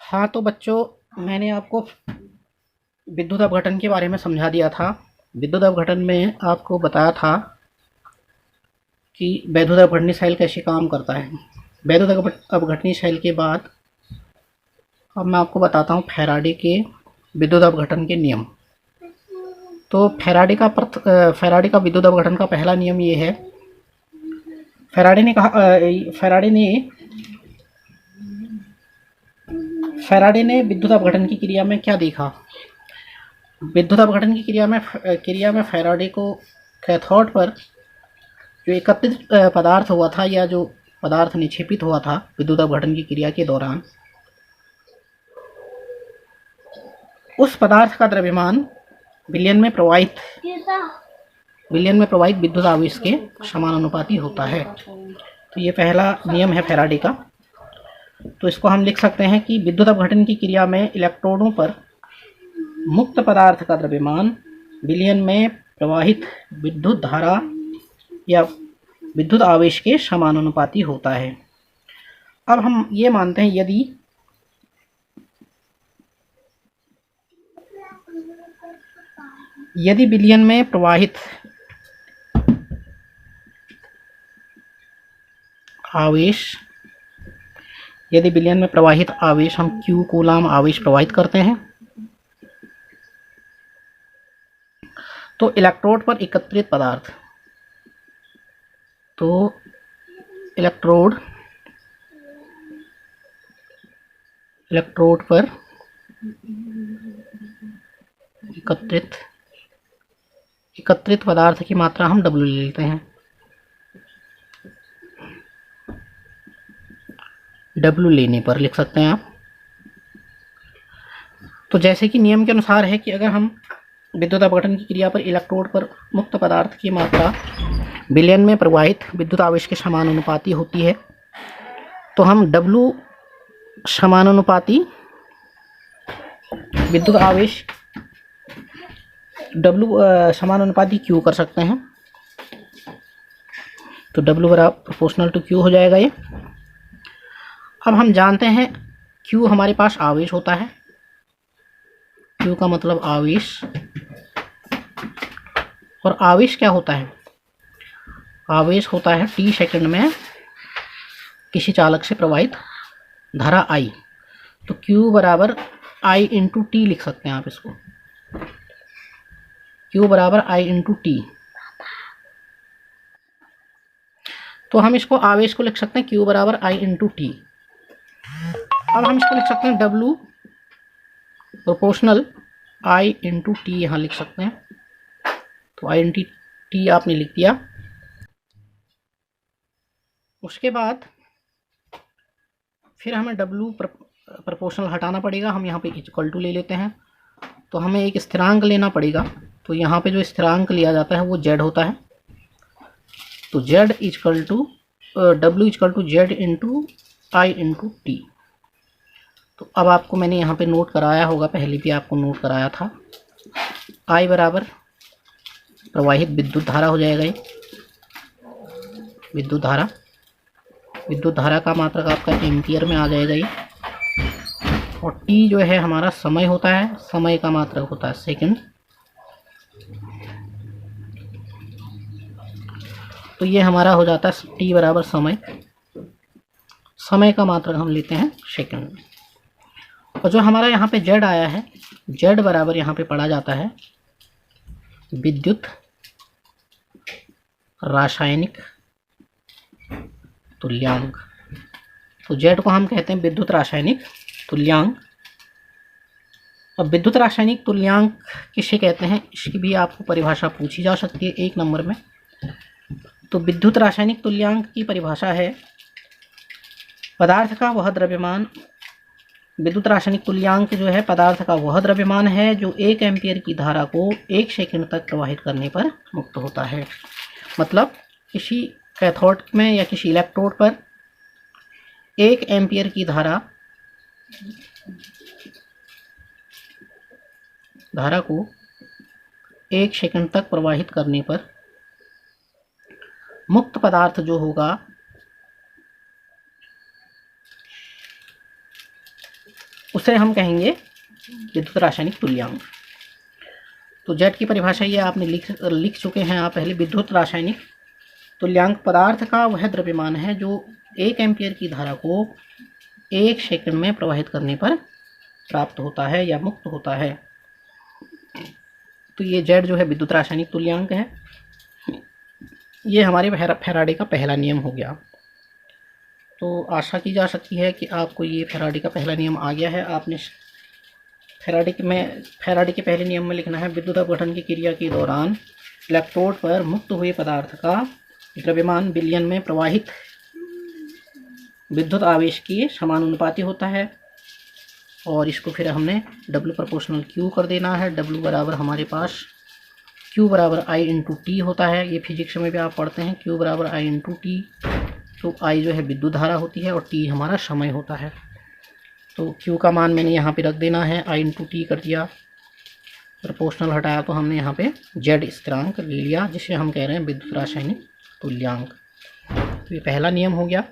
हाँ तो बच्चों, मैंने आपको विद्युत अपघटन के बारे में समझा दिया था। विद्युत अपघटन में आपको बताया था कि वैद्युत अपघटनी शैल कैसे काम करता है। वैद्युत अपघटनी शैल के बाद अब मैं आपको बताता हूँ फैराडे के विद्युत अपघटन के नियम। तो फैराडे का विद्युत अपघटन का पहला नियम ये है। फैराडे ने विद्युत अपघटन की क्रिया में क्या देखा। विद्युत अपघटन की क्रिया में फैराडे को कैथोड पर जो एकत्रित पदार्थ हुआ था या जो पदार्थ निक्षेपित हुआ था विद्युत अपघटन की क्रिया के दौरान, उस पदार्थ का द्रव्यमान विलयन में प्रवाहित विद्युत आवेश के समानुपाती होता है। तो ये पहला नियम है फैराडे का। तो इसको हम लिख सकते हैं कि विद्युत अपघटन की क्रिया में इलेक्ट्रोडों पर मुक्त पदार्थ का द्रव्यमान विलयन में प्रवाहित विद्युत धारा या विद्युत आवेश के समानुपाती होता है। अब हम ये मानते हैं यदि विलयन में प्रवाहित आवेश हम Q कूलाम आवेश प्रवाहित करते हैं, तो इलेक्ट्रोड पर एकत्रित पदार्थ इलेक्ट्रोड पर एकत्रित पदार्थ की मात्रा हम W ले लेते हैं। W लेने पर लिख सकते हैं आप। तो जैसे कि नियम के अनुसार है कि अगर हम विद्युत अपघटन की क्रिया पर इलेक्ट्रोड पर मुक्त पदार्थ की मात्रा विलयन में प्रवाहित विद्युत आवेश के समानुपाती होती है, तो हम W समानुपाती विद्युत आवेश समानुपाती Q कर सकते हैं। तो W बराबर प्रोपोर्शनल टू Q हो जाएगा ये। अब हम जानते हैं Q हमारे पास आवेश होता है। Q का मतलब आवेश, और आवेश क्या होता है? आवेश होता है t सेकंड में किसी चालक से प्रवाहित धारा I। तो Q बराबर I इंटू टी लिख सकते हैं आप इसको। Q बराबर I इंटू टी। तो हम इसको आवेश को लिख सकते हैं Q बराबर I इंटू टी। अब हम इसको लिख सकते हैं W proportional I into T, यहाँ लिख सकते हैं। तो I इंटू टी आपने लिख दिया। उसके बाद फिर हमें W प्रोपोर्शनल हटाना पड़ेगा। हम यहाँ पे इक्वल टू ले लेते हैं। तो हमें एक स्थिरांक लेना पड़ेगा। तो यहाँ पे जो स्थिरांक लिया जाता है वो Z होता है। तो Z equal to W equal to Z into I into T. तो अब आपको मैंने यहाँ पे नोट कराया होगा, पहले भी आपको नोट कराया था। I बराबर प्रवाहित विद्युत धारा हो जाएगा ये। विद्युत धारा का मात्रक आपका एम्पियर में आ जाएगा ये। और T जो है हमारा समय होता है, समय का मात्रक होता है सेकंड। तो ये हमारा हो जाता है T बराबर समय का मात्रक हम लेते हैं सेकंड में। और जो हमारा यहाँ पे Z आया है, Z बराबर यहाँ पे पढ़ा जाता है विद्युत रासायनिक तुल्यांक। तो Z को हम कहते हैं विद्युत रासायनिक तुल्यांक। अब विद्युत रासायनिक तुल्यांक किसे कहते हैं, इसकी भी आपको परिभाषा पूछी जा सकती है 1 नंबर में। तो विद्युत रासायनिक तुल्यांक की परिभाषा है पदार्थ का वह द्रव्यमान। विद्युत रासायनिक तुल्यांक जो है पदार्थ का वह द्रव्यमान है जो 1 एम्पियर की धारा को 1 सेकंड तक प्रवाहित करने पर मुक्त होता है। मतलब किसी कैथोड में या किसी इलेक्ट्रोड पर 1 एम्पियर की धारा को 1 सेकंड तक प्रवाहित करने पर मुक्त पदार्थ जो होगा उसे हम कहेंगे विद्युत रासायनिक तुल्यांक। तो जेड की परिभाषा ये आपने लिख चुके हैं आप पहले। विद्युत रासायनिक तुल्यांक पदार्थ का वह द्रव्यमान है जो 1 एम्पियर की धारा को 1 सेकंड में प्रवाहित करने पर प्राप्त होता है या मुक्त होता है। तो ये जेड जो है विद्युत रासायनिक तुल्यांक है। ये हमारे फैराडे का पहला नियम हो गया। तो आशा की जा सकती है कि आपको ये फैराडे का पहला नियम आ गया है। आपने फैराडे के पहले नियम में लिखना है विद्युत अपघटन की क्रिया के दौरान इलेक्ट्रोड पर मुक्त हुए पदार्थ का द्रव्यमान विलयन में प्रवाहित विद्युत आवेश के समानुपाती होता है। और इसको फिर हमने W प्रोपोर्शनल Q कर देना है। W बराबर हमारे पास Q बराबर I इंटू टी होता है। ये फिजिक्स में भी आप पढ़ते हैं, Q बराबर I इंटू टी। तो I जो है विद्युत धारा होती है और T हमारा समय होता है। तो Q का मान मैंने यहाँ पे रख देना है, I इंटू टी कर दिया। प्रोपोर्शनल हटाया तो हमने यहाँ पे Z स्थिरांक ले लिया, जिसे हम कह रहे हैं विद्युत रासायनिक तुल्यांक। तो ये पहला नियम हो गया।